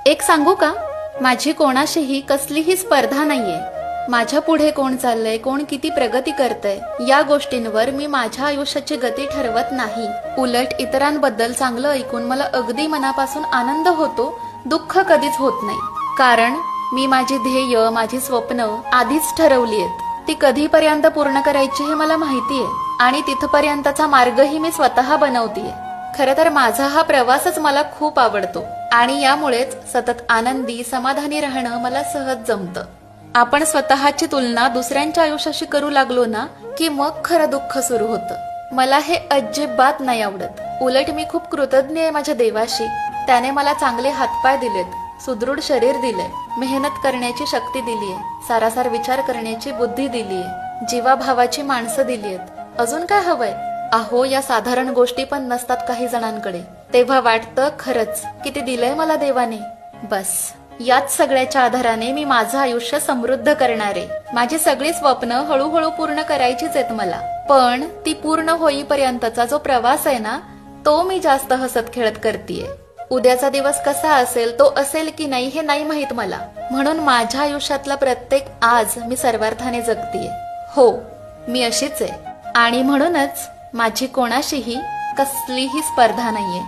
एक सांगू का, माझी कोणाशीही कसलीही स्पर्धा नाहीये. माझ्या पुढे कोण चाललंय, कोण किती प्रगती करतय, या गोष्टींवर मी माझ्या आयुष्याची गती ठरवत नाही. उलट इतरांबद्दल चांगलं ऐकून मला अगदी मनापासून आनंद होतो, दुःख कधीच होत नाही. कारण मी माझी ध्येय, माझी स्वप्न आधीच ठरवली आहेत. ती कधीपर्यंत पूर्ण करायची हे मला माहितीये आणि तिथपर्यंतचा मार्गही मी स्वतः बनवतीये. खरं तर माझा हा प्रवासच मला खूप आवडतो आणि यामुळेच सतत आनंदी, समाधानी राहणं मला सहज जमतं. आपण स्वतःची तुलना दुसऱ्यांच्या आयुष्याशी करू लागलो ना, की मग खरं दुःख सुरू होतं. मला हे अजिबात नाही आवडत. उलट मी खूप कृतज्ञ आहे माझ्या देवाशी. त्याने मला चांगले हातपाय दिलेत, सुदृढ शरीर दिलंय, मेहनत करण्याची शक्ती दिलीये, सारासार विचार करण्याची बुद्धी दिलीये, जीवाभावाची माणसं दिलीयत. अजून काय हवंय? अहो, या साधारण गोष्टी पण नसतात काही जणांकडे. तेव्हा वाटतं खरंच किती दिलंय मला देवाने. बस याच सगळ्याच्या आधाराने मी माझं आयुष्य समृद्ध करणार आहे. माझी सगळी स्वप्न हळूहळू पूर्ण करायचीच आहेत मला. पण ती पूर्ण होईपर्यंतचा जो प्रवास आहे ना, तो मी जास्त हसत खेळत करतीये. उद्याचा दिवस कसा असेल, तो असेल की नाही हे नाही माहित मला. म्हणून माझ्या आयुष्यातला प्रत्येक आज मी सर्वार्थाने जगतीये. हो, मी अशीच आहे आणि म्हणूनच माझी कोणाशीही कसलीही स्पर्धा नाहीये.